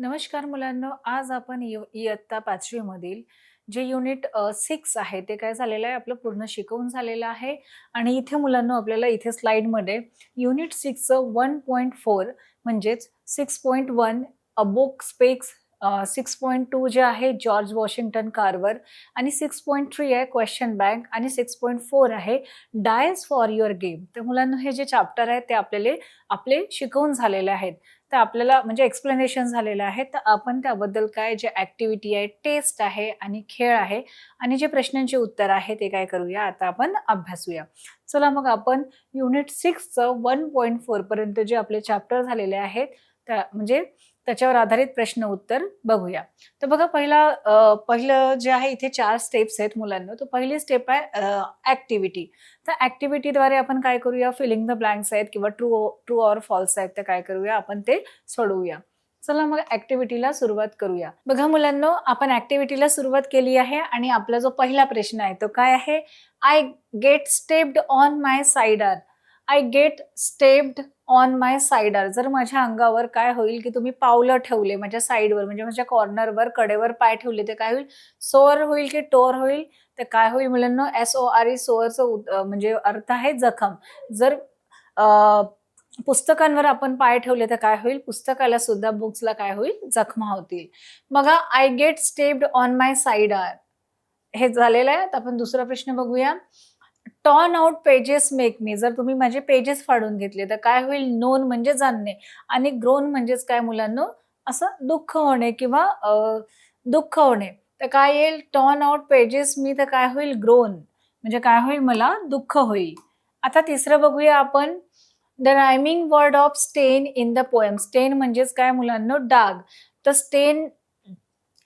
नमस्कार मुलांनो, आज आपण इयत्ता 5वी मधील जे युनिट 6 आहे ते काय झालेलं आहे आपलं पूर्ण शिकवून झालेलं आहे आणि इथे मुलांनो आपल्याला इथे स्लाइडमध्ये युनिट 6 चं 1.4 म्हणजेच 6.1 अ बुक स्पेक्स 6.2 जे आहे जॉर्ज वॉशिंग्टन कार्वर आणि 6.3 आहे क्वेश्चन बँक आणि 6.4 आहे डायस फॉर युअर गेम. तर मुलांनो हे जे चॅप्टर आहेत ते आपले शिकवून झालेले आहेत. तर आपल्याला म्हणजे एक्सप्लेनेशन झालेलं आहे. तर आपण त्याबद्दल काय जे ॲक्टिव्हिटी आहे, टेस्ट आहे आणि खेळ आहे आणि जे प्रश्नांची उत्तर आहे ते काय करूया आता आपण अभ्यासूया. चला मग आपण युनिट 6 चं 1.4 पर्यंत जे आपले चॅप्टर झालेले आहेत म्हणजे त्याच्यावर आधारित प्रश्न उत्तर बघूया. तर बघा पहिलं जे आहे इथे 4 स्टेप्स आहेत मुलांनो. तर पहिली स्टेप आहे ॲक्टिव्हिटी. तर ॲक्टिव्हिटीद्वारे आपण काय करूया, फिलिंग द ब्लँक्स आहेत किंवा ट्रू ट्रू ऑर फॉल्स आहेत ते काय करूया आपण ते सोडवूया. चला मग ॲक्टिव्हिटीला सुरुवात करूया. बघा मुलांनो, आपण ॲक्टिव्हिटीला सुरुवात केली आहे आणि आपला जो पहिला प्रश्न आहे तो काय आहे? I get stepped on my cider. I get stepped on my cider. जर माझ्या अंगावर काय होईल की तुम्ही पावलं ठेवले माझ्या साइडवर म्हणजे माझ्या कॉर्नरवर कडेवर पाय ठेवले तर काय होईल? सोअर होईल की टोर होईल? तर काय होईल मुलांनो? SORE सोअरचं म्हणजे अर्थ आहे जखम. जर अ, पुस्तकांवर आपण पाय ठेवले तर काय होईल? पुस्तकाला सुद्धा बुक्सला काय होईल? जखमा होतील. बघा I get stepped on my cider. हे झालेलं आहे. आता आपण दुसरा प्रश्न बघूया. Torn out pages make me. जर तुम्ही माझे पेजेस फाडून घेतले तर काय होईल? नोन म्हणजे जाणणे आणि ग्रोन म्हणजेच काय मुलांनो? असं दुःख होणे किंवा दुःख होणे. तर काय येईल? टॉर्न आउट पेजेस मी तर काय होईल? ग्रोन म्हणजे काय होईल? मला दुःख होईल. आता तिसरं बघूया आपण. द रायमिंग वर्ड ऑफ स्टेन इन द पोएम. स्टेन म्हणजेच काय मुलांनो? डाग. तर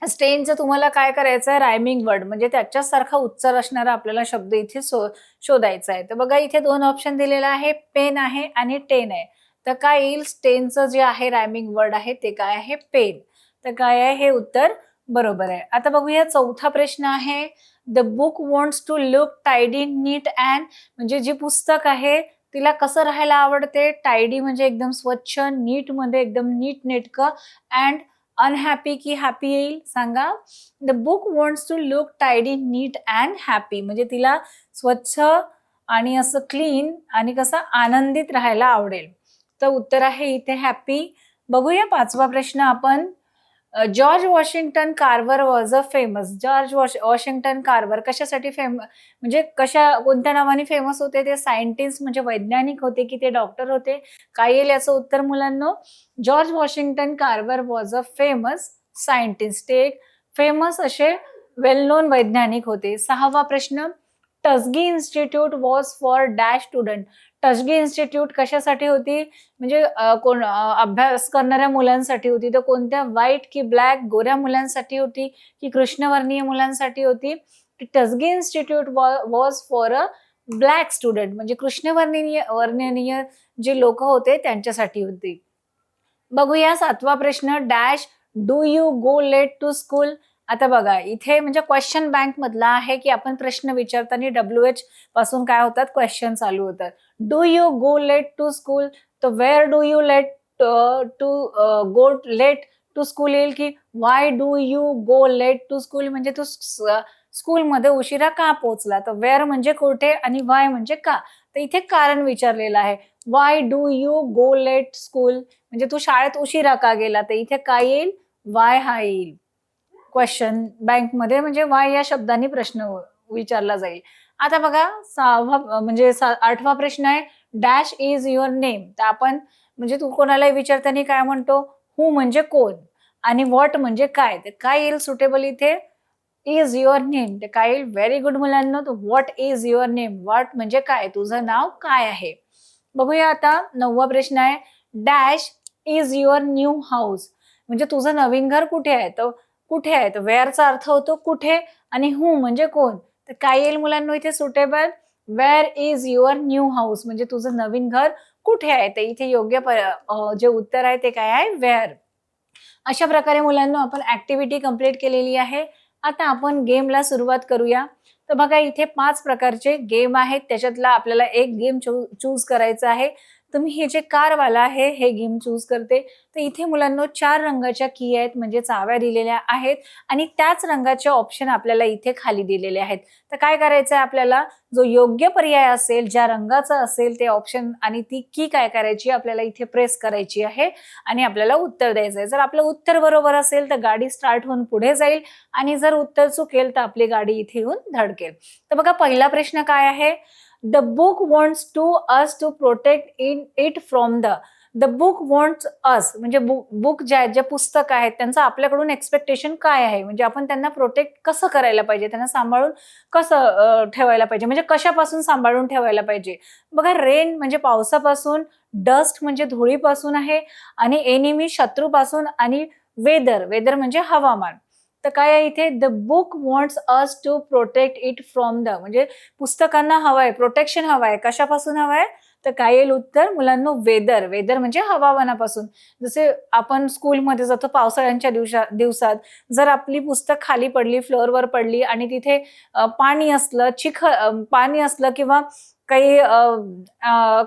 स्टेनचं तुम्हाला काय करायचं आहे? रायमिंग वर्ड म्हणजे त्याच्यासारखा उच्चार असणारा आपल्याला शब्द इथे शोधायचा आहे. तर बघा इथे 2 ऑप्शन दिलेला आहे. पेन आहे आणि टेन आहे. तर काय येईल? स्टेनचं जे आहे रायमिंग वर्ड आहे ते काय आहे? पेन. तर काय आहे? हे उत्तर बरोबर आहे. आता बघूया चौथा प्रश्न आहे. The book wants to look tidy, neat and म्हणजे जी पुस्तक आहे तिला कसं राहायला आवडते? टायडी म्हणजे एकदम स्वच्छ, नीटमध्ये एकदम नीटनेटकं अँड अनहॅपी की हॅपी येईल सांगा? The book wants to look tidy, neat and happy म्हणजे तिला स्वच्छ आणि असं क्लीन आणि कसं आनंदित राहायला आवडेल. तर उत्तर आहे इथे हॅपी. बघूया 5वा प्रश्न आपण. George Washington Carver was a famous. George Washington Carver कशासाठी म्हणजे कोणत्या नावाने फेमस होते? ते सायंटिस्ट म्हणजे वैज्ञानिक होते की ते डॉक्टर होते? काय येईल याचं उत्तर मुलांनो? George Washington Carver was a famous scientist. ते एक फेमस असे वेल नोन वैज्ञानिक होते. 6वा प्रश्न. Tuskegee institute was for dash student. Tuskegee institute कशासाठी होती? म्हणजे अभ्यास करणाऱ्या मुलांसाठी होती. तर कोणत्या व्हाईट की ब्लॅक, गोऱ्या मुलांसाठी होती की कृष्णवर्णीय मुलांसाठी होती? Tuskegee institute was for a black student म्हणजे वर्णनीय जे लोक होते त्यांच्यासाठी होती. बघूया 7वा प्रश्न. Dash do you go late to school. आता बघा इथे म्हणजे क्वेश्चन बँक मधला आहे की आपण प्रश्न विचारताना WH पासून काय होतात? क्वेश्चन चालू होतात. Do you go late to school. तर where do you to go late to school येईल की why do you go late to school म्हणजे तू स्कूलमध्ये उशिरा का पोहोचला? तर वेअर म्हणजे कुठे आणि व्हाय म्हणजे का. तर इथे कारण विचारलेलं आहे. Why do you go late school म्हणजे तू शाळेत उशिरा का गेला? तर इथे काय येईल? व्हाय हा येईल. क्वेश्चन बँकमध्ये म्हणजे व्हाय या शब्दाने प्रश्न विचारला जाईल. आता बघा 8वा प्रश्न आहे. Dash is your name. तर आपण म्हणजे तू कोणालाही विचारताना काय म्हणतो? हू म्हणजे कोण आणि व्हॉट म्हणजे काय. तर काय येईल सुटेबल इथे? Is your name. तर काय येईल? व्हेरी गुड मुलांनो. तर what is your name. What म्हणजे काय? तुझं नाव काय आहे? बघूया आता 9वा प्रश्न आहे. Dash is your new house. म्हणजे तुझं नवीन घर कुठे आहे? तर कुठे आहे? तर वेअरचा अर्थ होतो कुठे आणि हू म्हणजे कोण. तर काय येईल मुलांनो इथे suitable? Where is your new house म्हणजे तुझं नवीन घर कुठे आहे? तर इथे योग्य जे उत्तर आहे ते काय आहे? वेअर. अशा प्रकारे मुलांनो आपण ऍक्टिव्हिटी कंप्लीट केलेली आहे. आता आपण गेमला सुरुवात करूया. तर बघा इथे 5 प्रकारचे गेम आहेत. त्याच्यातला आपल्याला एक गेम चूज करायचा आहे. तुम्ही हे जे कारवाला आहे हे गेम चूज करते. तर इथे मुलांनो 4 रंगाच्या की आहेत म्हणजे चाव्या दिलेल्या आहेत आणि त्याच रंगाचे ऑप्शन आपल्याला इथे खाली दिलेले आहेत. तर काय करायचं आहे आपल्याला, जो योग्य पर्याय असेल, ज्या रंगाचा असेल ते ऑप्शन आणि ती की काय करायची आपल्याला इथे प्रेस करायची आहे आणि आपल्याला उत्तर द्यायचं आहे. जर आपलं उत्तर बरोबर असेल तर गाडी स्टार्ट होऊन पुढे जाईल आणि जर उत्तर चुकेल तर आपली गाडी इथे येऊन धडकेल. तर बघा पहिला प्रश्न काय आहे, the book wants to us to protect it from the book wants us म्हणजे बुक जे पुस्तक आहेत त्यांचं आपल्याकडून एक्सपेक्टेशन काय आहे, म्हणजे आपण त्यांना प्रोटेक्ट कसं करायला पाहिजे, त्यांना सांभाळून कसं ठेवायला पाहिजे, म्हणजे कशापासून सांभाळून ठेवायला पाहिजे. बघा रेन म्हणजे पावसापासून, डस्ट म्हणजे धुळीपासून आहे आणि एनिमी शत्रूपासून आणि वेदर वेदर म्हणजे हवामान. तर काय आहे इथे, the book wants us to protect it from म्हणजे पुस्तकांना हवंय प्रोटेक्शन हवंय, कशापासून हवंय, तर काय येईल उत्तर मुलांनो, वेदर वेदर म्हणजे हवामानापासून. जसे आपण स्कूलमध्ये जातो पावसाळ्याच्या दिवसात जर आपली पुस्तक खाली पडली, फ्लोअरवर पडली आणि तिथे पाणी असलं, पाणी असलं किंवा काही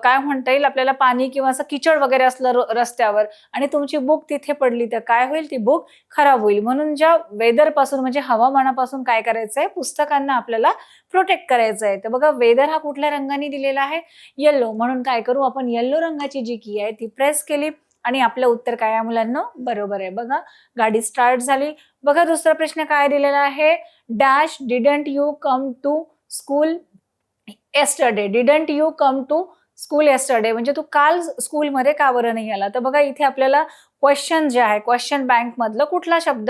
काय म्हणता येईल आपल्याला, पाणी किंवा असं किचड वगैरे असलं रस्त्यावर आणि तुमची बुक तिथे पडली तर काय होईल, ती बुक खराब होईल. म्हणून ज्या वेदर पासून म्हणजे हवामानापासून काय करायचंय, पुस्तकांना आपल्याला प्रोटेक्ट करायचं आहे. तर बघा वेदर हा कुठल्या रंगाने दिलेला आहे, येल्लो. म्हणून काय करू आपण, येल्लो रंगाची जी की आहे ती प्रेस केली आणि आपलं उत्तर काय आहे मुलांना, बरोबर आहे. बघा गाडी स्टार्ट झाली. बघा दुसरा प्रश्न काय दिलेला आहे, dash didn't you come to school yesterday, didn't you come to school yesterday म्हणजे तू काल स्कूलमध्ये का बरं नाही आला. तर बघा इथे आपल्याला क्वेश्चन जे आहे, क्वेश्चन बँक मधलं कुठला शब्द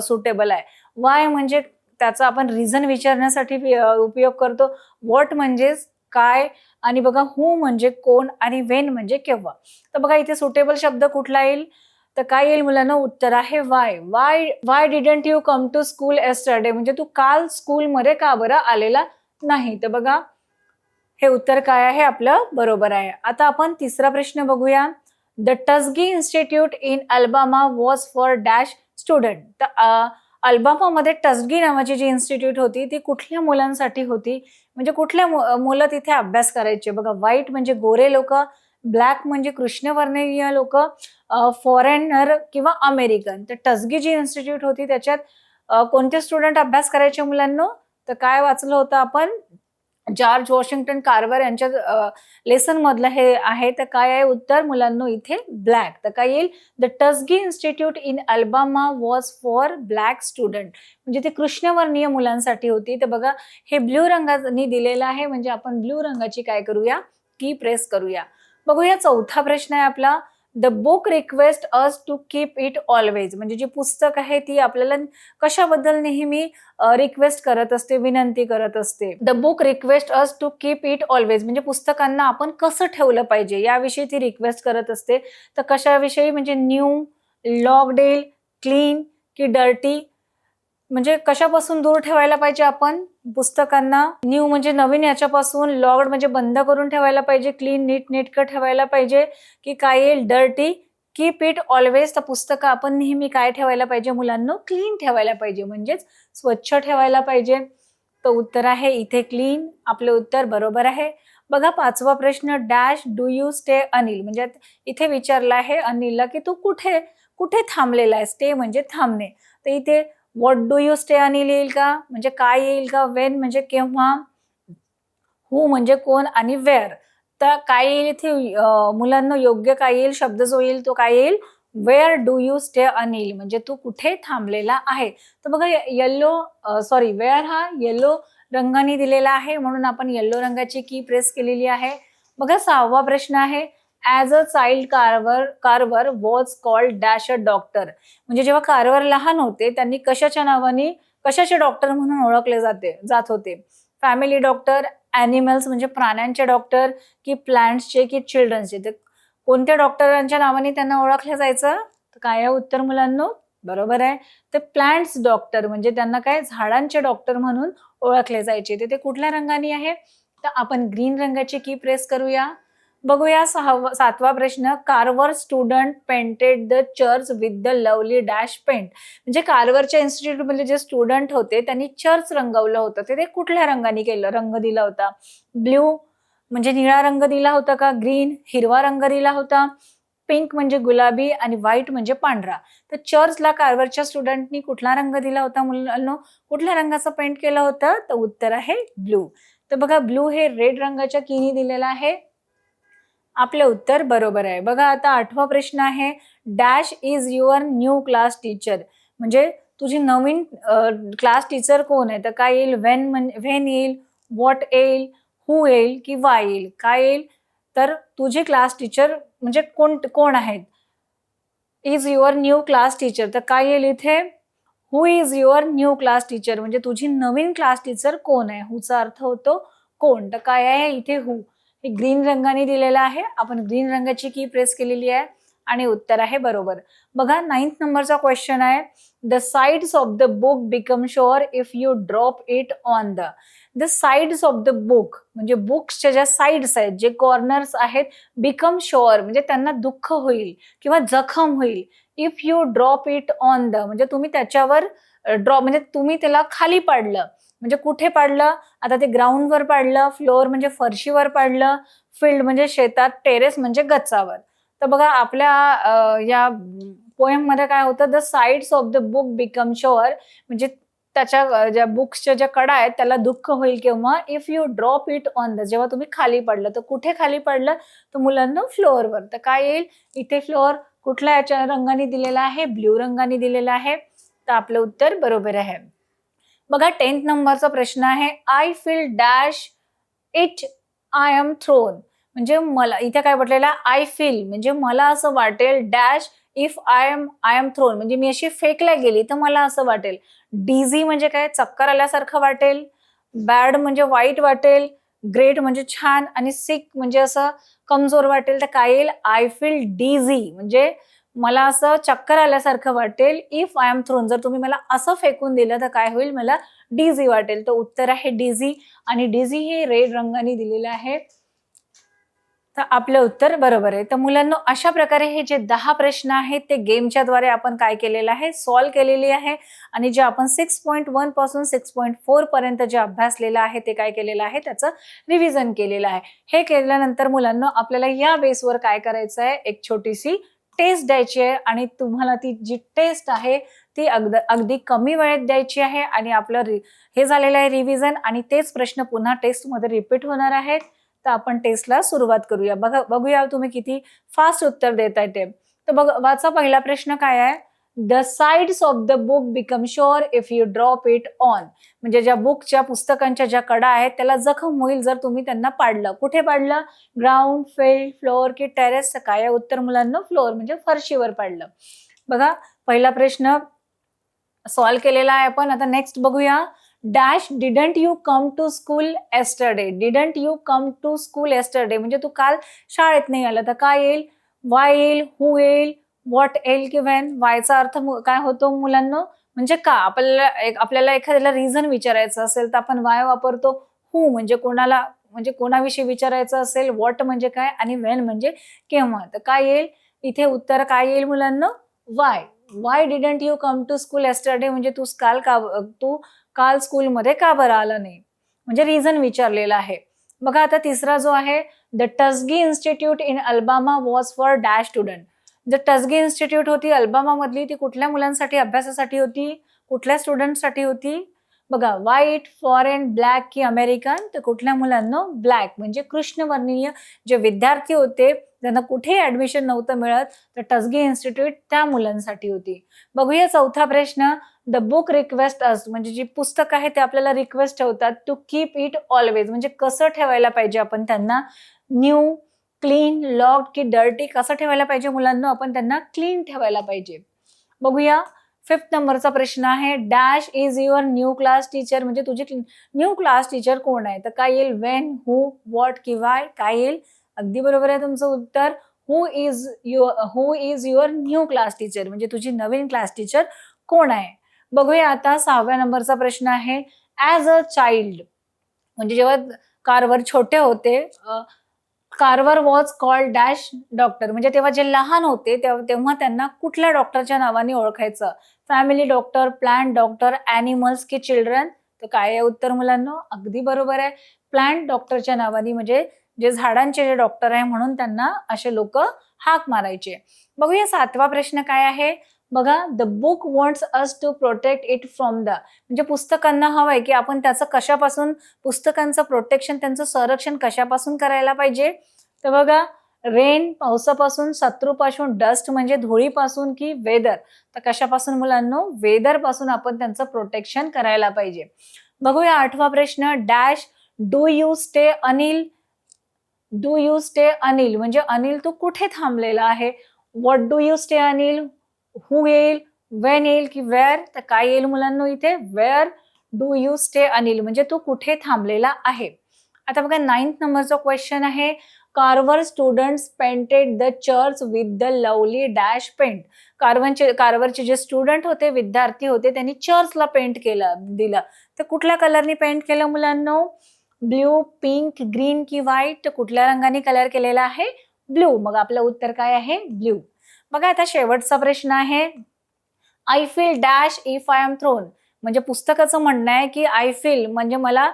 सुटेबल आहे. वाय म्हणजे त्याचा आपण रिझन विचारण्यासाठी उपयोग करतो. व्हॉट म्हणजे काय आणि बघा हू म्हणजे कोण आणि वेन म्हणजे केव्हा. तर बघा इथे सुटेबल शब्द कुठला येईल, तर काय येईल मुलांना, उत्तर आहे why. Why didn't you come to school yesterday म्हणजे तू काल स्कूलमध्ये का बरं आलेला नाही. तर बघा हे उत्तर काय आहे आपलं, बरोबर आहे. आता आपण तिसरा प्रश्न बघूया. The Tuskegee institute in Alabama was for dash student. तर अल्बामामध्ये टस्गी नावाची जी इन्स्टिट्यूट होती ती कुठल्या मुलांसाठी होती, म्हणजे कुठल्या मुलं तिथे अभ्यास करायचे. बघा व्हाईट म्हणजे गोरे लोक, ब्लॅक म्हणजे कृष्णवर्णीय लोक, फॉरेनर किंवा अमेरिकन. तर टस्गी जी इन्स्टिट्यूट होती त्याच्यात कोणते स्टुडंट अभ्यास करायचे मुलांना, तर काय वाचलं होतं आपण, जॉर्ज वॉशिंग्टन कार्वर यांच्या लेसन मधलं हे आहे. तर काय आहे उत्तर मुलांनो इथे ब्लॅक. तर काय येईल, the Tuskegee institute in Alabama was for black student म्हणजे ते कृष्णवर्णीय मुलांसाठी होती. तर बघा हे ब्ल्यू रंगाने दिलेलं आहे म्हणजे आपण ब्ल्यू रंगाची काय करूया, की प्रेस करूया. बघूया चौथा प्रश्न आहे आपला. The book request us to keep it always म्हणजे जी पुस्तक आहे ती आपल्याला कशाबद्दल नेहमी रिक्वेस्ट करत असते, विनंती करत असते. The book request us to keep it always म्हणजे पुस्तकांना आपण कसं ठेवलं पाहिजे याविषयी ती रिक्वेस्ट करत असते. तर कशाविषयी, म्हणजे न्यू, लॉकडेल, क्लीन की डर्टी म्हणजे कशापासून दूर ठेवायला पाहिजे आपण पुस्तकांना. न्यू म्हणजे नवीन याच्यापासून, लॉक्ड म्हणजे बंद करून ठेवायला पाहिजे, क्लीन नीटनेटकं ठेवायला पाहिजे, की काय येईल डर्टी. कीप इट ऑलवेज तर पुस्तकं आपण नेहमी काय ठेवायला पाहिजे मुलांना, क्लीन ठेवायला पाहिजे म्हणजेच स्वच्छ ठेवायला पाहिजे. तर उत्तर आहे इथे क्लीन. आपलं उत्तर बरोबर आहे. बघा पाचवा प्रश्न, dash do you stay Anil म्हणजे इथे विचारला आहे अनिलला की तू कुठे कुठे थांबलेला आहे. स्टे म्हणजे थांबणे. तर इथे what do you stay Anil येईल का, म्हणजे काय येईल का, वेन म्हणजे केव्हा, हू म्हणजे कोण आणि वेअर. तर काय येईल इथे मुलांना योग्य काय येईल शब्द जो येईल तो काय येईल, wear do you stay Anil म्हणजे तू कुठे थांबलेला आहे. तर बघा वेअर हा येलो रंगाने दिलेला आहे म्हणून आपण येलो रंगाची की प्रेस केलेली आहे. बघा सहावा प्रश्न आहे. As a child Carver was called dash a doctor म्हणजे जेव्हा कार्वर लहान होते त्यांनी कशाच्या नावाने, कशाचे डॉक्टर म्हणून ओळखले जात होते. फॅमिली डॉक्टर, ॲनिमल्स म्हणजे प्राण्यांचे डॉक्टर, की प्लांट्सचे की चिल्ड्रन्सचे. तर कोणत्या डॉक्टरांच्या नावाने त्यांना ओळखलं जायचं, तर काय आहे उत्तर मुलांनो, बरोबर आहे. तर प्लांट्स डॉक्टर म्हणजे त्यांना काय झाडांचे डॉक्टर म्हणून ओळखले जायचे. ते कुठल्या रंगाने आहे, तर आपण ग्रीन रंगाची की प्रेस करूया. बघूया सातवा प्रश्न. Carver student painted the church with the lovely dash paint म्हणजे कार्वरच्या इन्स्टिट्यूट मध्ये जे स्टुडंट होते त्यांनी चर्च रंगवलं होतं. ते कुठल्या रंगाने केलं, रंग दिला होता, ब्ल्यू, म्हणजे निळा रंग दिला होता का? ग्रीन. हिरवा रंग दिला होता. पिंक म्हणजे गुलाबी आणि व्हाईट म्हणजे पांढरा. तर चर्चला कार्व्हरच्या स्टुडंटनी कुठला रंग दिला होता मुलांनो? कुठल्या रंगाचं पेंट केलं होतं? तर उत्तर आहे ब्लू. तर बघा ब्लू हे रेड रंगाच्या कीनी दिलेलं आहे. आपले उत्तर बरोबर आहे. बघा आता 8वा प्रश्न आहे. Dash is your new class teacher. म्हणजे तुझी नवीन क्लास टीचर कोण आहे? तर काय येईल? व्हेन येईल, व्हॉट येईल, हू येईल की वाय येईल? काय येईल? तर तुझी क्लास टीचर म्हणजे कोण आहेत? Is your new class teacher. तर काय येईल इथे? Who is your new class teacher. म्हणजे तुझी नवीन क्लास टीचर कोण आहे? हूचा अर्थ होतो कोण. तर काय आहे इथे? हू. हे ग्रीन रंगाने दिलेलं आहे. आपण ग्रीन रंगाची की प्रेस केलेली आहे आणि उत्तर आहे बरोबर. बघा 9th नंबरचा क्वेश्चन आहे. The sides of the book become sure if you drop it on the sides of the book म्हणजे बुक्सच्या ज्या साइड्स आहेत, जे कॉर्नर्स आहेत, बिकम शुअर म्हणजे त्यांना दुःख होईल किंवा जखम होईल. If you drop it on म्हणजे तुम्ही त्याच्यावर ड्रॉप म्हणजे तुम्ही त्याला खाली पाडलं. म्हणजे कुठे पाडलं? आता ते ग्राउंडवर पाडलं, फ्लोअर म्हणजे फरशीवर पाडलं, फील्ड म्हणजे शेतात, टेरेस म्हणजे गच्चावर. तर बघा आपल्या या पोएम मध्ये काय होतं? The sides of the book become sure म्हणजे त्याच्या ज्या बुक्सच्या ज्या कडा आहेत त्याला दुःख होईल किंवा if you drop it on जेव्हा तुम्ही खाली पडलं. तर कुठे खाली पडलं? तर मुलांना फ्लोअरवर. तर काय येईल इथे? फ्लोअर कुठल्या याच्या रंगाने दिलेला आहे? ब्ल्यू रंगाने दिलेला आहे. तर आपलं उत्तर बरोबर आहे. बघा 10th नंबरचा प्रश्न आहे. I feel dash it I am thrown. म्हणजे मला इथे काय म्हटलेलं? आय फील म्हणजे मला असं वाटेल dash if I am thrown म्हणजे मी अशी फेकल्या गेली तर मला असं वाटेल. डिझी म्हणजे काय? चक्कर आल्यासारखं वाटेल. बॅड म्हणजे वाईट वाटेल. ग्रेट म्हणजे छान आणि सिक म्हणजे असं कमजोर वाटेल. तर काय येईल? आय फील डिझी म्हणजे मला असं चक्कर आल्यासारखं वाटेल. इफ आय एम थ्रोन जर तुम्ही मला असं फेकून दिलं तर काय होईल? मला डिझी वाटेल. तर उत्तर आहे डिझी आणि डिझी हे रेड रंगाने दिलेलं आहे. तर आपलं उत्तर बरोबर आहे. तर मुलांना अशा प्रकारे हे जे 10 प्रश्न आहेत ते गेमच्या द्वारे आपण काय केलेलं आहे? सॉल्व्ह केलेली आहे आणि जे आपण 6.1 पासून 6.4 पर्यंत जे अभ्यासलेलं आहे ते काय केलेलं आहे? त्याचं रिव्हिजन केलेलं आहे. हे केल्यानंतर मुलांना आपल्याला या बेसवर काय करायचं आहे? एक छोटीशी टेस्ट द्यायची आहे आणि तुम्हाला ती जी टेस्ट आहे ती अगदी कमी वेळेत द्यायची आहे आणि आपलं हे झालेलं आहे रिव्हिजन आणि तेच प्रश्न पुन्हा टेस्टमध्ये रिपीट होणार आहेत. तर आपण टेस्टला सुरुवात करूया. बघूया तुम्ही किती फास्ट उत्तर देताय ते. तर वाचा पहिला प्रश्न काय आहे? The sides of the book become sure if you drop it on. म्हणजे ज्या बुकच्या पुस्तकांच्या ज्या कडा आहेत त्याला जखम होईल जर तुम्ही त्यांना पाडलं. कुठे पाडलं? ग्राउंड, फील्ड, फ्लोअर की टेरेस? काय आहे उत्तर मुलांना? फ्लोअर म्हणजे फरशीवर पाडलं. बघा पहिला प्रश्न सॉल्व्ह केलेला आहे आपण. आता नेक्स्ट बघूया. Dash didn't you come to school yesterday. Didn't you come to school yesterday म्हणजे तू काल शाळेत नाही आला. तर काय येईल? वाय येईल, हू येईल, व्हॉट येईल की व्हेन. वायचा अर्थ काय होतो मुलांना? म्हणजे का. आपल्याला एखाद्याला रिझन विचारायचं असेल तर आपण वाय वापरतो. हू म्हणजे कोणाला म्हणजे कोणाविषयी विचारायचं असेल. व्हॉट म्हणजे काय आणि व्हेन म्हणजे केव्हा. तर काय येईल इथे? उत्तर काय येईल मुलांना? Why. Why didn't you come to school yesterday म्हणजे तू काल स्कूलमध्ये का बरं आला नाही? म्हणजे रिझन विचारलेला आहे. बघा आता तिसरा जो आहे. The Tuskegee institute in Alabama was for dash student. The Tuskegee institute होती अल्बामा मधली ती कुठल्या मुलांसाठी अभ्यासासाठी होती? कुठल्या स्टुडंटसाठी होती? बघा व्हाईट, फॉरेन, ब्लॅक की अमेरिकन. तर कुठल्या मुलांना? ब्लॅक म्हणजे कृष्णवर्णीय जे विद्यार्थी होते ज्यांना कुठेही ऍडमिशन नव्हतं मिळत तर टस्गी इन्स्टिट्यूट त्या मुलांसाठी होती. बघूया चौथा प्रश्न. द बुक रिक्वेस्ट अस म्हणजे जी पुस्तक आहे ते आपल्याला रिक्वेस्ट ठेवतात टू कीप इट ऑलवेज म्हणजे कसं ठेवायला पाहिजे आपण त्यांना? न्यू, क्लीन, लॉक्ड की डर्टी. कसं ठेवायला पाहिजे मुलांना? आपण त्यांना क्लीन ठेवायला पाहिजे. बघूया 5th नंबरचा प्रश्न आहे. Dash is your new class teacher म्हणजे तुझी न्यू क्लास टीचर कोण आहे? तर काय येईल? व्हेन, हू, व्हॉट की वाय. काय येईल? अगदी बरोबर आहे तुमचं उत्तर. Who is your new class teacher म्हणजे तुझी नवीन क्लास टीचर कोण आहे? बघूया आता 6व्या नंबरचा प्रश्न आहे. ॲज अ चाइल्ड म्हणजे जेव्हा कार्व्हर छोटे होते Carver was called dash doctor म्हणजे तेव्हा जे लहान होते तेव्हा त्यांना कुठल्या डॉक्टरच्या नावाने ओळखायचं? Family doctor, plant doctor, animals की चिल्ड्रन. तर काय आहे उत्तर मुलांना? अगदी बरोबर आहे. प्लांट डॉक्टरच्या नावाने म्हणजे जे झाडांचे जे डॉक्टर आहे म्हणून त्यांना असे लोक हाक मारायचे. बघूया 7वा प्रश्न काय आहे बघा. The book wants us to protect it from the, म्हणजे पुस्तकांना हवंय की आपण त्याचं कशापासून, पुस्तकांचं प्रोटेक्शन, त्यांचं संरक्षण कशापासून करायला पाहिजे. तर बघा रेन पावसापासून, शत्रूपासून, डस्ट म्हणजे धुळीपासून, की वेदर, तर कशापासून मुलांनो, वेदर पासून आपण त्यांचं प्रोटेक्शन करायला पाहिजे. बघूया 8वा प्रश्न. Dash do you stay Anil, do you stay Anil म्हणजे अनिल तू कुठे थांबलेला आहे. What do you stay Anil, who येईल, वेन येईल की वेअर, तर काय येईल मुलांनो इथे, wear do you stay Anil म्हणजे तू कुठे थांबलेला आहे. आता बघा 9th नंबरचा क्वेश्चन आहे. Carver students painted the church with the lovely dash paint. कार्वरचे जे स्टुडंट होते, विद्यार्थी होते, त्यांनी चर्चला पेंट दिलं. तर कुठल्या कलरनी पेंट केलं मुलांनो, ब्ल्यू, पिंक, ग्रीन की व्हाईट, कुठल्या रंगाने कलर केलेला आहे, ब्ल्यू. मग आपलं उत्तर काय आहे, ब्ल्यू. बघा आता शेवटचा प्रश्न आहे. I feel dash if I am thrown, म्हणजे पुस्तकाचं म्हणणं आहे की आय फील म्हणजे मला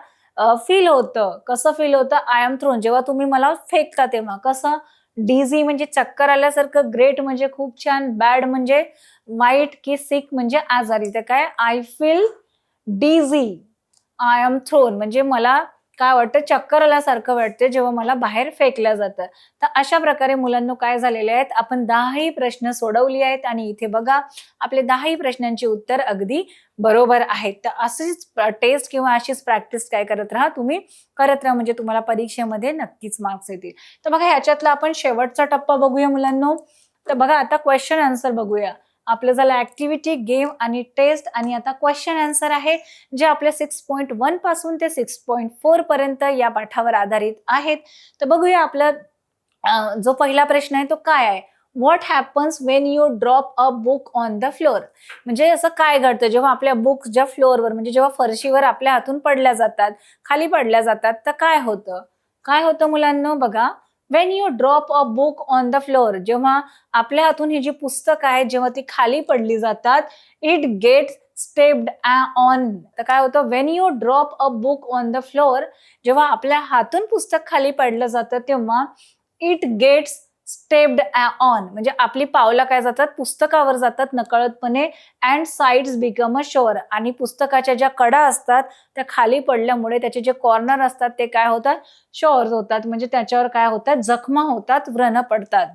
फील होतं. कसं फील होतं, आय एम थ्रोन जेव्हा तुम्ही मला फेकता तेव्हा कसं. डिझी म्हणजे चक्कर आल्यासारखं, ग्रेट म्हणजे खूप छान, बॅड म्हणजे वाईट, की सिक म्हणजे आजारी. तर काय, I feel dizzy I am thrown म्हणजे मला काय वाटतं, चक्कर आल्यासारखं वाटतं जेव्हा मला बाहेर फेकलं जातं. तर अशा प्रकारे मुलांनो काय झालेले आहेत, आपण 10ही प्रश्न सोडवली आहेत आणि इथे बघा आपले 10ही प्रश्नांची उत्तर अगदी बरोबर आहेत. तर अशीच टेस्ट किंवा अशीच प्रॅक्टिस काय करत राहा तुम्ही, करत राहा, म्हणजे तुम्हाला परीक्षेमध्ये नक्कीच मार्क्स येतील. तर बघा ह्याच्यातला आपण शेवटचा टप्पा बघूया मुलांनो. तर बघा आता क्वेश्चन आन्सर बघूया. आपलं झालं ऍक्टिव्हिटी, गेम आणि टेस्ट, आणि आता क्वेश्चन आन्सर आहे जे आपल्या 6.1 पासून ते 6.4 पर्यंत या पाठावर आधारित आहेत. तर बघूया आपला जो पहिला प्रश्न आहे तो काय आहे. What happens when you drop a book on the floor, म्हणजे असं काय घडतं जेव्हा आपल्या बुक्स ज्या फ्लोअरवर म्हणजे जेव्हा फरशीवर आपल्या हातून पडल्या जातात, खाली पडल्या जातात, तर काय होतं, काय होतं मुलांना बघा. When you drop a book on the floor, जेव्हा आपल्या हातून ही जी पुस्तकं आहेत जेव्हा ती खाली पडली जातात, इट गेट्स स्टेप्ड ऑन. तर काय होतं, when you drop a book on the floor, जेव्हा आपल्या हातून पुस्तक खाली पडलं जातं तेव्हा इट गेट्स स्टेप्ड ऑन म्हणजे आपली पावलं काय जातात, पुस्तकावर जातात नकळतपणे. And sides become a shore, आणि पुस्तकाच्या ज्या कडा असतात त्या खाली पडल्यामुळे त्याचे जे कॉर्नर असतात ते काय होतात, शोअर्स होतात, म्हणजे त्याच्यावर काय होतात, जखमा होतात, व्रण पडतात.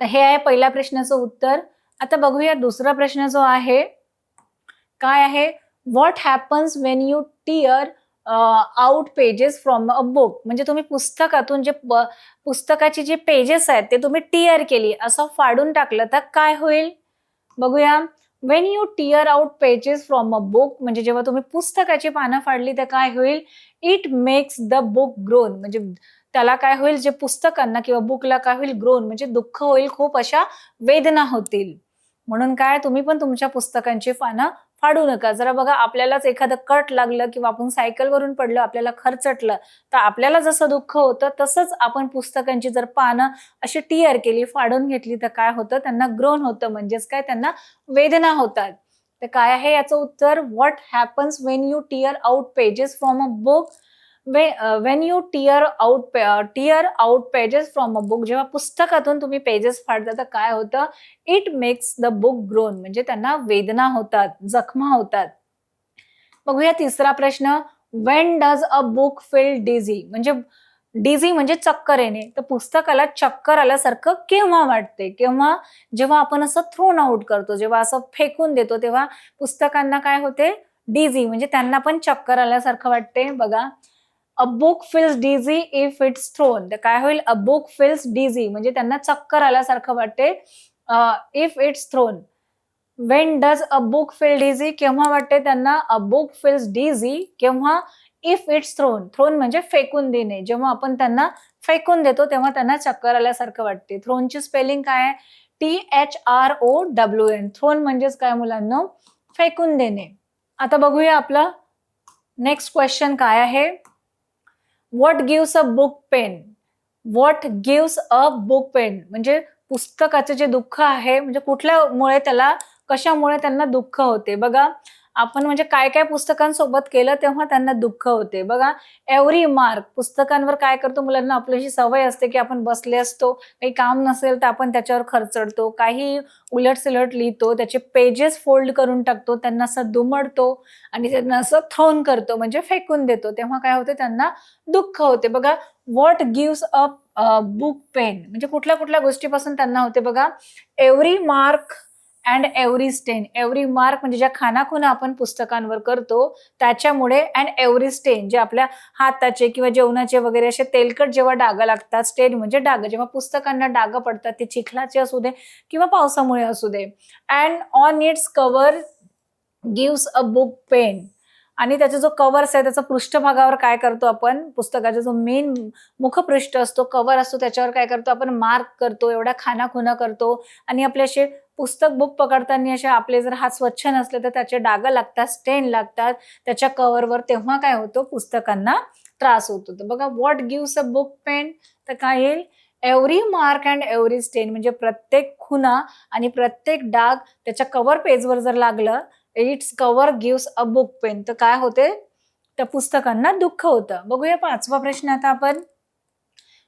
तर हे आहे पहिल्या प्रश्नाचं उत्तर. आता बघूया दुसरा प्रश्न जो आहे काय आहे. What happens when you tear out pages from a book, म्हणजे तुम्ही पुस्तकातून जे पुस्तकाची जे पेजेस आहेत ते तुम्ही टिअर केली, असं फाडून टाकलं तर काय होईल. बघूया. Wien you tear out pages from a book, म्हणजे जेव्हा तुम्ही पुस्तकाची पानं फाडली तर काय होईल, it makes the book groan, म्हणजे त्याला काय होईल, जे पुस्तकांना किंवा बुकला काय होईल, ग्रोन म्हणजे दुःख होईल, खूप अशा वेदना होतील. म्हणून काय, तुम्ही पण तुमच्या पुस्तकांची पानं फाडू नका. जरा बघा आपल्यालाच एखादं कट लागलं किंवा आपण सायकलवरून पडलो, आपल्याला खरचटलं, तर आपल्याला जसं दुःख होतं तसंच आपण पुस्तकांची जर पानं अशी टिअर केली, फाडून घेतली, तर काय होतं, त्यांना ग्रोन होतं, म्हणजेच काय, त्यांना वेदना होतात. तर काय आहे याचं उत्तर. What happens when you tear out pages from a book, when you tear out pages from a book, जेव्हा पुस्तकातून तुम्ही पेजेस फाडता तर काय होतं, it makes the book groan म्हणजे त्यांना वेदना होतात, जखमा होतात. बघूया तिसरा प्रश्न. When does a book feel dizzy, म्हणजे डिझी म्हणजे चक्कर येणे, तर पुस्तकाला चक्कर आल्यासारखं केव्हा वाटते, केव्हा, जेव्हा आपण असं थ्रोन आउट करतो, जेव्हा असं फेकून देतो तेव्हा पुस्तकांना काय होते, डिझी म्हणजे त्यांना पण चक्कर आल्यासारखं वाटते. बघा. A book feels dizzy if it's thrown, तर काय होईल, अ बुक फील्स डिझी म्हणजे त्यांना चक्कर आल्यासारखं वाटते if it's thrown. When does a book feel dizzy, केव्हा वाटते त्यांना, अ बुक फील्स डिझी केव्हा, इफ इट्स थ्रोन, थ्रोन म्हणजे फेकून देणे, जेव्हा आपण त्यांना फेकून देतो तेव्हा त्यांना चक्कर आल्यासारखं वाटते. थ्रोनची स्पेलिंग काय आहे, THROWN, थ्रोन म्हणजेच काय मुलांना, फेकून देणे. आता बघूया आपलं नेक्स्ट क्वेश्चन काय आहे. What gives a book pain, what gives a book pain म्हणजे पुस्तकाचे जे दुःख आहे, म्हणजे कुठल्यामुळे त्याला, कशामुळे त्यांना दुःख होते. बघा आपण म्हणजे काय काय पुस्तकांसोबत केलं तेव्हा त्यांना दुःख होते. बघा, एव्हरी मार्क पुस्तकांवर काय करतो, मुलांना आपल्याशी सवय असते की आपण बसले असतो, काही काम नसेल तर आपण त्याच्यावर खरचडतो, काही उलट-सुलट लिहितो, त्याचे पेजेस फोल्ड करून टाकतो, त्यांना असं दुमडतो आणि त्यांना असं थ्रोन करतो म्हणजे फेकून देतो. तेव्हा काय होते, त्यांना दुःख होते. बघा, व्हॉट गिव्स बुक पेन म्हणजे कुठल्या कुठल्या गोष्टीपासून त्यांना होते बघा, एव्हरी मार्क अँड एव्हरी स्टेन. एव्हरी मार्क म्हणजे ज्या खानाखुणा आपण पुस्तकांवर करतो त्याच्यामुळे, अँड एव्हरी स्टेन जे आपल्या हाताचे किंवा जेवणाचे वगैरे असे तेलकट जेव्हा डाग लागतात, स्टेन म्हणजे डाग, जेव्हा पुस्तकांना डाग पडतात ते चिखलाचे असू दे किंवा पावसामुळे असू दे. And on its cover gives a book pain. आणि त्याचा जो कव्हर्स आहे त्याचा पृष्ठभागावर काय करतो आपण, पुस्तकाचा जो मेन मुखपृष्ठ असतो, कव्हर असतो, त्याच्यावर काय करतो आपण, मार्क करतो, एवढ्या खानाखुणा करतो आणि आपले असे पुस्तक बुक पकडताना असे आपले जर हात स्वच्छ नसले तर त्याचे डाग लागतात, स्टेन लागतात त्याच्या कव्हरवर. तेव्हा काय होतं, पुस्तकांना त्रास होतो. तर बघा, what gives a book pain, तर काय येईल, एव्हरी मार्क अँड एव्हरी स्टेन म्हणजे प्रत्येक खुणा आणि प्रत्येक डाग त्याच्या कव्हर पेजवर जर लागलं, it's cover gives a book pain, तर काय होते, त्या पुस्तकांना दुःख होतं. बघूया 5वा प्रश्न आता आपण.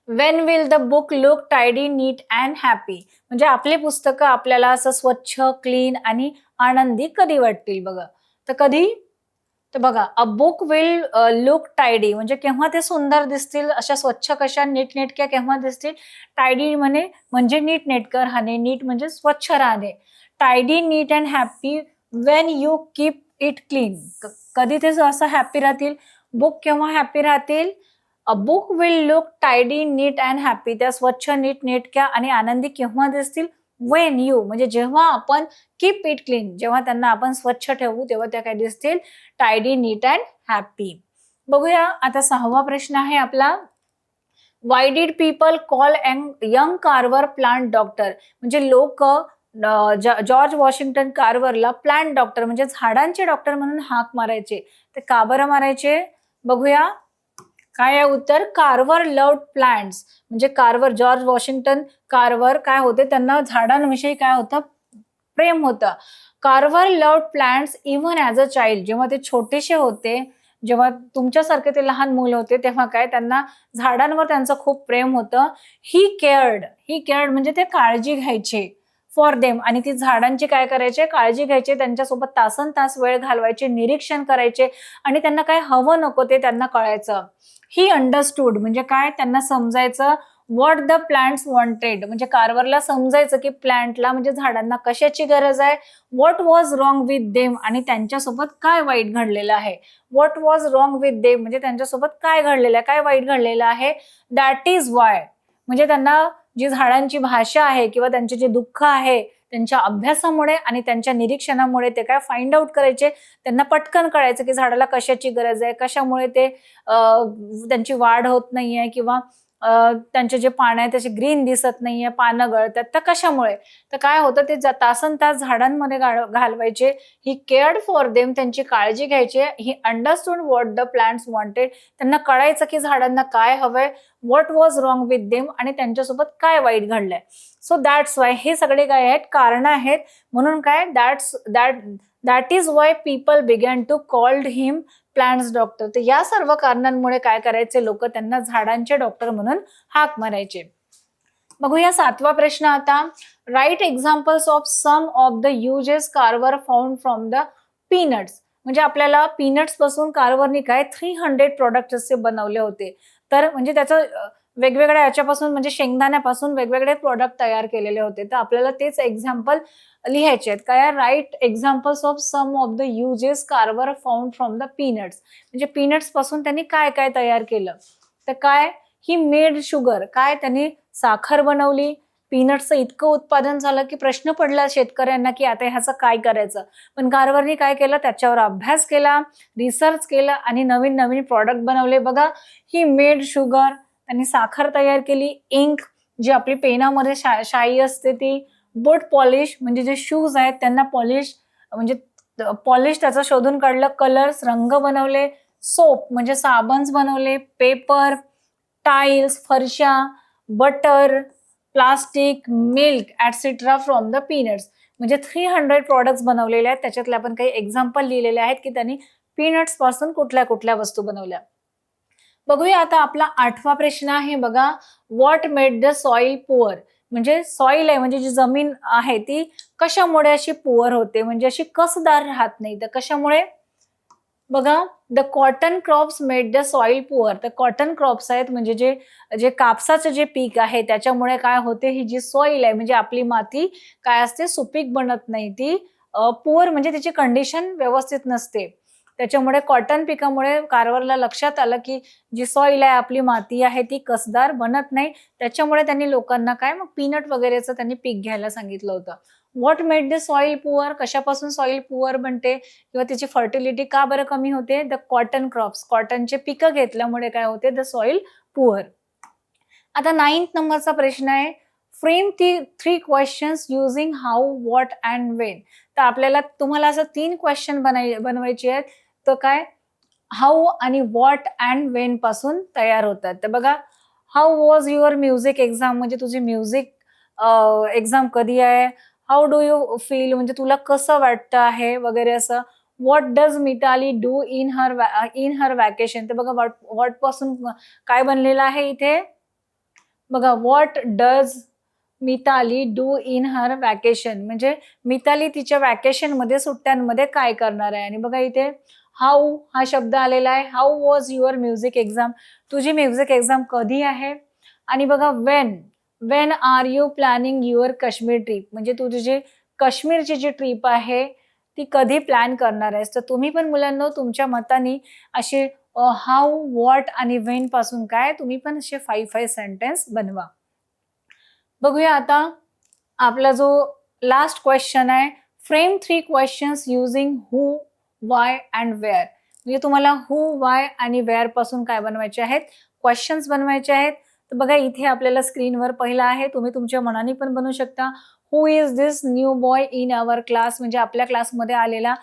When will the book look tidy, neat and happy म्हणजे आपली पुस्तकं आपल्याला असं स्वच्छ, क्लीन आणि आनंदी कधी वाटतील बघा. तर कधी, तर बघा, a book will look tidy म्हणजे केव्हा ते सुंदर दिसतील, अशा स्वच्छ कशा, नीटनेटक्या केव्हा दिसतील. टायडी म्हणजे नीटनेटकं राहणे, नीट म्हणजे स्वच्छ राहणे. Tidy, neat and happy when you keep it clean. कधी ते असं हॅपी राहतील, बुक केव्हा हॅपी राहतील, a book will look tidy, neat and happy त्या स्वच्छ, नीटनेटक्या आणि आनंदी केव्हा दिसतील, वेन यू म्हणजे जेव्हा आपण कीप इट क्लीन, जेव्हा त्यांना आपण स्वच्छ ठेवू तेव्हा त्या काय दिसतील, टायडी, नीट अँड हॅपी. बघूया आता 6वा प्रश्न आहे आपला. Why did people call young Carver plant doctor म्हणजे लोक जॉर्ज वॉशिंग्टन कार्वरला प्लांट डॉक्टर म्हणजे झाडांचे डॉक्टर म्हणून हाक मारायचे. ते का बरं मारायचे, बघूया. काय आहे उत्तर, कार्वर लव्ड प्लांट्स म्हणजे कार्वर, जॉर्ज वॉशिंग्टन कार्वर काय होते, त्यांना झाडांविषयी काय होतं, प्रेम होतं. Carver loved plants even as a child, जेव्हा ते छोटेसे होते, जेव्हा तुमच्यासारखे ते लहान मुलं होते तेव्हा काय, त्यांना झाडांवर त्यांचं खूप प्रेम होतं. ही केअर्ड म्हणजे ते काळजी घ्यायचे फॉर देम आणि ती झाडांची काय करायचे, काळजी घ्यायचे, त्यांच्यासोबत तासन तास वेळ घालवायचे, निरीक्षण करायचे आणि त्यांना काय हवं नको ते त्यांना कळायचं. ही अंडरस्टूड म्हणजे काय, त्यांना समजायचं, व्हॉट द प्लांट्स वॉन्टेड म्हणजे कार्वरला समजायचं की प्लांटला म्हणजे झाडांना कशाची गरज आहे. What was wrong with them आणि त्यांच्यासोबत काय वाईट घडलेलं आहे. What was wrong with them म्हणजे त्यांच्यासोबत काय घडलेलं आहे, काय वाईट घडलेलं आहे. दॅट इज वाय म्हणजे त्यांना जी झाडांची भाषा आहे किंवा त्यांचे जे दुःख आहे, त्यांच्या अभ्यासामुळे आणि त्यांच्या निरीक्षणामुळे ते काय फाइंड आउट करायचे, त्यांना पटकन कळायचं की झाडाला कशाची गरज आहे, कशामुळे ते त्यांची वाढ होत नाहीये किंवा त्यांचे जे पानं आहे त्याचे ग्रीन दिसत नाहीये, पानं गळतात, तर कशामुळे. तर काय होतं, ते तासन तास झाडांमध्ये घालवायचे. ही केअर्ड फॉर देम त्यांची काळजी घ्यायचे. He understood what the plants wanted त्यांना कळायचं की झाडांना काय हवंय. What was wrong with them आणि त्यांच्यासोबत काय वाईट घडलंय. सो दॅट्स वाय हे सगळे काय आहेत, कारण आहेत. म्हणून काय, that is why people began to called him plants doctor. तर या सर्व कारणांमुळे काय करायचे, लोक त्यांना झाडांचे डॉक्टर म्हणून हाक मारायचे. बघूया 7वा प्रश्न आता. Write examples of some of the uses Carver found from the peanuts म्हणजे आपल्याला पीनट्स पासून कार्वरनी काय 300 प्रोडक्ट असे बनवले होते. तर म्हणजे त्याचं वेगवेगळ्या याच्यापासून म्हणजे शेंगदाण्यापासून वेगवेगळे प्रोडक्ट तयार केलेले होते. तर आपल्याला तेच एक्झाम्पल लिहायचे आहेत. काय, write examples of some of the uses Carver found from the peanuts म्हणजे पीनट्स पासून त्यांनी काय काय तयार केलं. तर काय, ही मेड शुगर काय, त्यांनी साखर बनवली. पीनट्सचं इतकं उत्पादन झालं की प्रश्न पडला शेतकऱ्यांना की आता ह्याचं काय करायचं. पण कार्वरनी काय केलं, त्याच्यावर अभ्यास केला, रिसर्च केला आणि नवीन नवीन प्रॉडक्ट बनवले. बघा, ही मेड शुगर त्यांनी साखर तयार केली. इंक जी आपली पेनामध्ये शाई असते ती. बूट पॉलिश म्हणजे जे शूज आहेत त्यांना पॉलिश म्हणजे पॉलिश त्याचं शोधून काढलं. कलर्स रंग बनवले. सोप म्हणजे साबन्स बनवले. पेपर, टाइल्स फरशा, butter, plastic, milk etcetera from the peanuts म्हणजे 300 प्रॉडक्ट्स बनवलेले आहेत. त्याच्यातले आपण काही एक्झाम्पल लिहिलेले आहेत की त्यांनी पीनट्स पासून कुठल्या कुठल्या वस्तू बनवल्या. बघूया आता आपला 8वा प्रश्न आहे बघा. What made the soil poor? म्हणजे सॉइल आहे म्हणजे जी जमीन आहे ती कशामुळे अशी पुअर होते, म्हणजे अशी कसदार राहत नाही. तर कशामुळे? बघा, the cotton crops made the soil poor. तर कॉटन क्रॉप्स आहेत म्हणजे जे जे कापसाचं जे पीक आहे त्याच्यामुळे काय होते, ही जी सॉइल आहे म्हणजे आपली माती काय असते, सुपीक बनत नाही. ती पुअर म्हणजे तिची कंडिशन व्यवस्थित नसते. त्याच्यामुळे कॉटन पिकामुळे कारवरला लक्षात आलं की जी सॉइल आहे, आपली माती आहे ती कसदार बनत नाही. त्याच्यामुळे त्यांनी लोकांना काय मग पीनट वगैरेचं त्यांनी पीक घ्यायला सांगितलं होतं. What made the soil poor? कशापासून सॉइल पुअर बनते किंवा तिची फर्टिलिटी का बरं कमी होते? The cotton crops. कॉटनचे पिकं घेतल्यामुळे काय होते? The soil poor. आता 9th नंबरचा प्रश्न आहे. फ्रेम ती 3 questions using how, what and Wien. तर आपल्याला तुम्हाला असं 3 क्वेश्चन बनवायचे आहेत. तर काय? हाऊ आणि व्हॉट अँड वेन पासून तयार होतात. तर बघा, how was your music exam म्हणजे तुझी म्युझिक एक्झाम कधी आहे? हाऊ डू यू फील म्हणजे तुला कसं वाटतं आहे वगैरे असं. What does Mitali do in her vacation. तर बघा व्हॉट पासून काय बनलेलं आहे इथे? बघा, what does Mitali do in her vacation म्हणजे मिताली तिच्या वॅकेशनमध्ये सुट्ट्यांमध्ये काय करणार आहे. आणि बघा इथे हाऊ हा शब्द आलेला आहे. How was your music exam. तुझी म्युझिक एक्झाम कधी आहे? आणि बघा when are you planning your Kashmir trip म्हणजे तुझी जी काश्मीरची जी ट्रिप आहे ती कधी प्लॅन करणार आहेस. तर तुम्ही पण मुलांनो तुमच्या मताने असे हाऊ, व्हॉट आणि वेन पासून काय तुम्ही पण असे 5 सेंटेन्स बनवा. बघूया आता आपला जो लास्ट क्वेश्चन आहे. Frame 3 questions using who, why and where. म्हणजे तुम्हाला हू, वाय आणि वेअर पासून काय बनवायचे आहेत? क्वेश्चन्स बनवायचे आहेत. तर बघा इथे आपल्याला स्क्रीनवर पहिला आहे. तुम्ही तुमच्या मनाने पण बनवू शकता. Who is this new boy in our class म्हणजे आपल्या क्लासमध्ये आलेला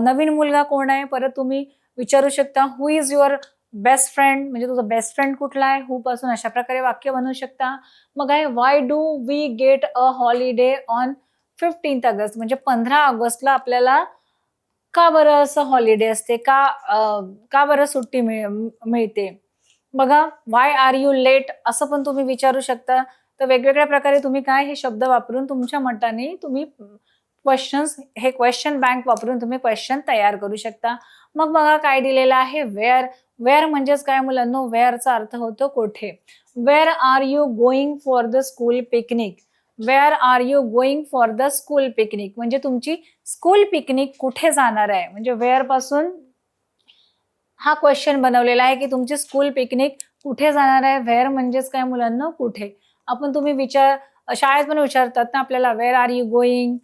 नवीन मुलगा कोण आहे? परत तुम्ही विचारू शकता who is your best friend म्हणजे तुझा बेस्ट फ्रेंड कुठला आहे? हू पासून अशा प्रकारे वाक्य बनवू शकता. मग आहे why do we get a holiday on 15th August म्हणजे 15 ऑगस्टला आपल्याला का बरं असं हॉलिडे असते? का बरं सुट्टी मिळते? बघा, व्हाय आर यू लेट असं पण तुम्ही विचारू शकता. तर वेगवेगळ्या प्रकारे तुम्ही काय हे शब्द वापरून तुमच्या मताने तुम्ही क्वेश्चन्स हे क्वेश्चन बँक वापरून तुम्ही क्वेश्चन तयार करू शकता. मग बघा काय दिलेलं आहे वेअर. वेअर म्हणजेच काय मुलांनो? वेअरचा अर्थ होतो कुठे. Wear are you going for the school picnic. Wear are you going for the school picnic म्हणजे तुमची स्कूल पिकनिक कुठे जाणार आहे. म्हणजे वेअर पासून हा क्वेश्चन बनवलेला आहे की तुमची स्कूल पिकनिक कुठे जाणार आहे. वेअर म्हणजेच काय मुलांना? कुठे. आपण तुम्ही शाळेत पण विचारतात ना आपल्याला where are you going,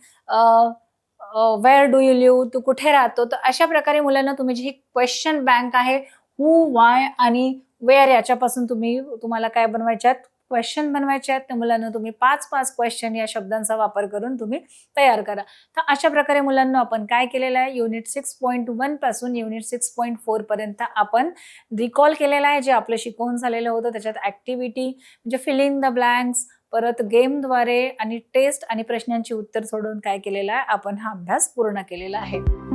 where do you live, तू कुठे राहतो. तर अशा प्रकारे मुलांना तुम्ही जी क्वेश्चन बँक आहे हू, वाय आणि वेअर याच्यापासून तुम्हाला काय बनवायचे आहेत? क्वेश्चन बनवायचे आहेत. तर मुलांना तुम्ही 5-5 क्वेश्चन या शब्दांचा वापर करून तुम्ही तयार करा. तर अशा प्रकारे मुलांना आपण काय केलेलं आहे युनिट 6.1 पासून युनिट 6.4 पर्यंत आपण रिकॉल केलेलं आहे. जे आपलं शिकवून झालेलं होतं त्याच्यात ऍक्टिव्हिटी म्हणजे फिलिंग द ब्लँक्स, परत गेमद्वारे आणि टेस्ट आणि प्रश्नांची उत्तर सोडून काय केलेलं आहे आपण हा अभ्यास पूर्ण केलेला आहे.